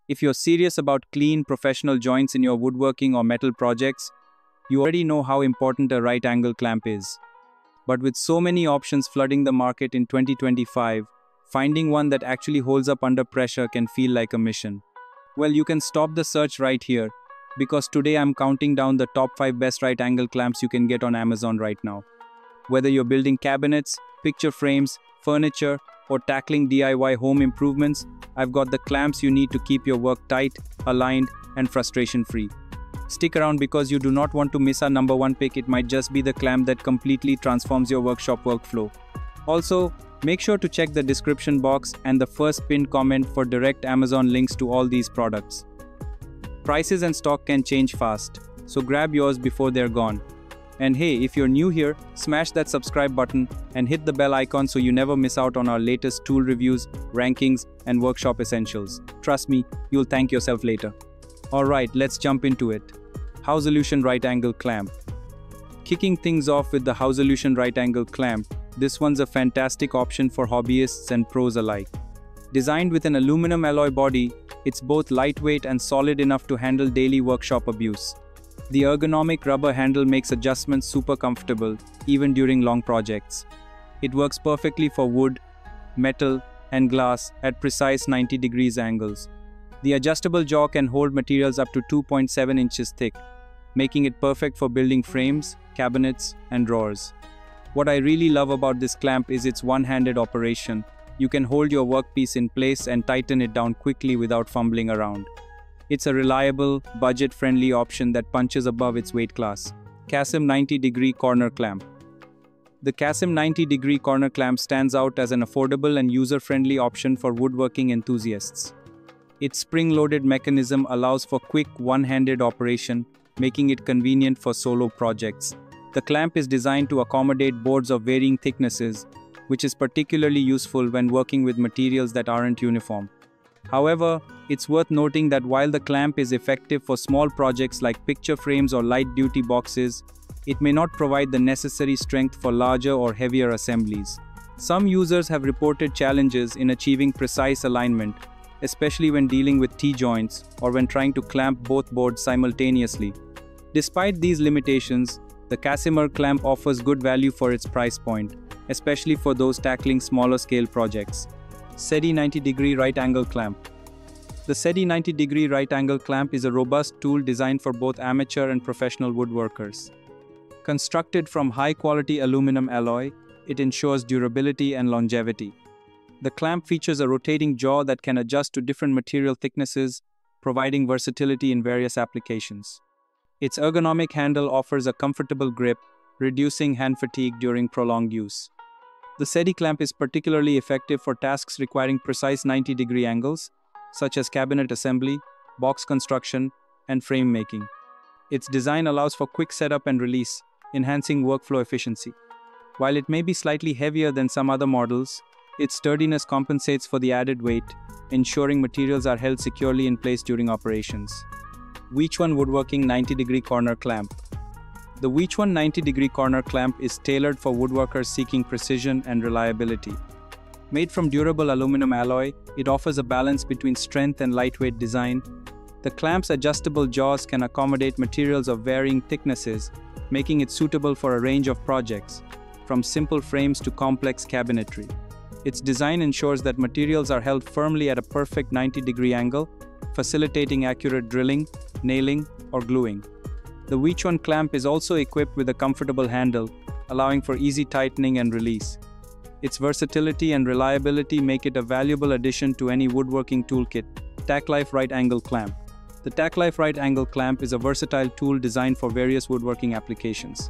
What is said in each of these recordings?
If you're serious about clean, professional joints in your woodworking or metal projects, you already know how important a right angle clamp is. But with so many options flooding the market in 2025, finding one that actually holds up under pressure can feel like a mission. Well, you can stop the search right here, because today I'm counting down the top 5 best right angle clamps you can get on Amazon right now. Whether you're building cabinets, picture frames, furniture, or tackling DIY home improvements, I've got the clamps you need to keep your work tight, aligned, and frustration-free. Stick around because you do not want to miss our number 1 pick. It might just be the clamp that completely transforms your workshop workflow. Also, make sure to check the description box and the first pinned comment for direct Amazon links to all these products. Prices and stock can change fast, so grab yours before they're gone. And hey, if you're new here, smash that subscribe button and hit the bell icon so you never miss out on our latest tool reviews, rankings, and workshop essentials. Trust me, you'll thank yourself later. Alright, let's jump into it. Housolution Right Angle Clamp. Kicking things off with the Housolution Right Angle Clamp, this one's a fantastic option for hobbyists and pros alike. Designed with an aluminum alloy body, it's both lightweight and solid enough to handle daily workshop abuse. The ergonomic rubber handle makes adjustments super comfortable, even during long projects. It works perfectly for wood, metal, and glass at precise 90 degrees angles. The adjustable jaw can hold materials up to 2.7 inches thick, making it perfect for building frames, cabinets, and drawers. What I really love about this clamp is its one-handed operation. You can hold your workpiece in place and tighten it down quickly without fumbling around. It's a reliable, budget-friendly option that punches above its weight class. Casim 90-degree corner clamp. The Casim 90-degree corner clamp stands out as an affordable and user-friendly option for woodworking enthusiasts. Its spring-loaded mechanism allows for quick, one-handed operation, making it convenient for solo projects. The clamp is designed to accommodate boards of varying thicknesses, which is particularly useful when working with materials that aren't uniform. However, it's worth noting that while the clamp is effective for small projects like picture frames or light-duty boxes, it may not provide the necessary strength for larger or heavier assemblies. Some users have reported challenges in achieving precise alignment, especially when dealing with T-joints or when trying to clamp both boards simultaneously. Despite these limitations, the Casim clamp offers good value for its price point, especially for those tackling smaller-scale projects. SEDI 90-degree right angle clamp. The SEDI 90-degree right angle clamp is a robust tool designed for both amateur and professional woodworkers. Constructed from high-quality aluminum alloy, it ensures durability and longevity. The clamp features a rotating jaw that can adjust to different material thicknesses, providing versatility in various applications. Its ergonomic handle offers a comfortable grip, reducing hand fatigue during prolonged use. The SEDI clamp is particularly effective for tasks requiring precise 90-degree angles, such as cabinet assembly, box construction, and frame making. Its design allows for quick setup and release, enhancing workflow efficiency. While it may be slightly heavier than some other models, its sturdiness compensates for the added weight, ensuring materials are held securely in place during operations. Weichone Woodworking 90-degree corner clamp. The Weichone 90-degree corner clamp is tailored for woodworkers seeking precision and reliability. Made from durable aluminum alloy, it offers a balance between strength and lightweight design. The clamp's adjustable jaws can accommodate materials of varying thicknesses, making it suitable for a range of projects, from simple frames to complex cabinetry. Its design ensures that materials are held firmly at a perfect 90-degree angle, facilitating accurate drilling, nailing, or gluing. The Weichone clamp is also equipped with a comfortable handle, allowing for easy tightening and release. Its versatility and reliability make it a valuable addition to any woodworking toolkit. TACLife Right Angle Clamp. The TACLife Right Angle Clamp is a versatile tool designed for various woodworking applications.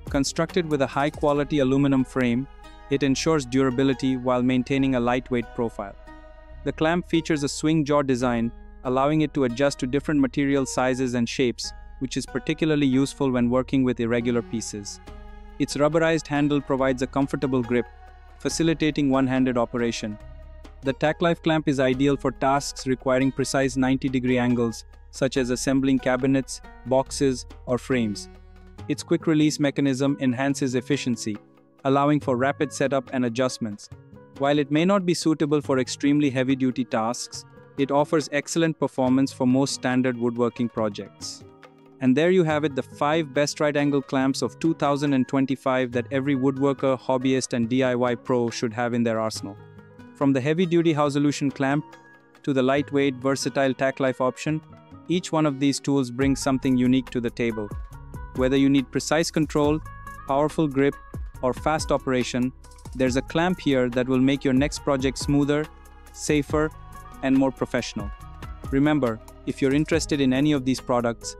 Constructed with a high-quality aluminum frame, it ensures durability while maintaining a lightweight profile. The clamp features a swing jaw design, allowing it to adjust to different material sizes and shapes, which is particularly useful when working with irregular pieces. Its rubberized handle provides a comfortable grip, facilitating one-handed operation. The TACLife clamp is ideal for tasks requiring precise 90-degree angles, such as assembling cabinets, boxes, or frames. Its quick-release mechanism enhances efficiency, allowing for rapid setup and adjustments. While it may not be suitable for extremely heavy-duty tasks, It offers excellent performance for most standard woodworking projects. And there you have it, the 5 best right-angle clamps of 2025 that every woodworker, hobbyist and DIY pro should have in their arsenal. From the heavy-duty Housolution clamp to the lightweight, versatile tack-life option, each one of these tools brings something unique to the table. Whether you need precise control, powerful grip, or fast operation, there's a clamp here that will make your next project smoother, safer, and more professional. Remember, if you're interested in any of these products,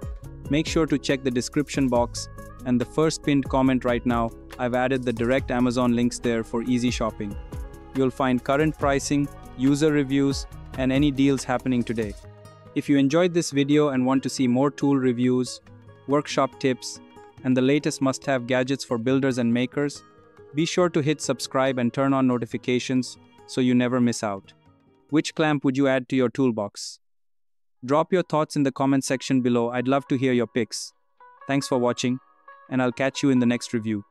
make sure to check the description box and the first pinned comment right now. I've added the direct Amazon links there for easy shopping. You'll find current pricing, user reviews, and any deals happening today. If you enjoyed this video and want to see more tool reviews, workshop tips, and the latest must-have gadgets for builders and makers, be sure to hit subscribe and turn on notifications so you never miss out. Which clamp would you add to your toolbox? Drop your thoughts in the comment section below. I'd love to hear your picks. Thanks for watching, and I'll catch you in the next review.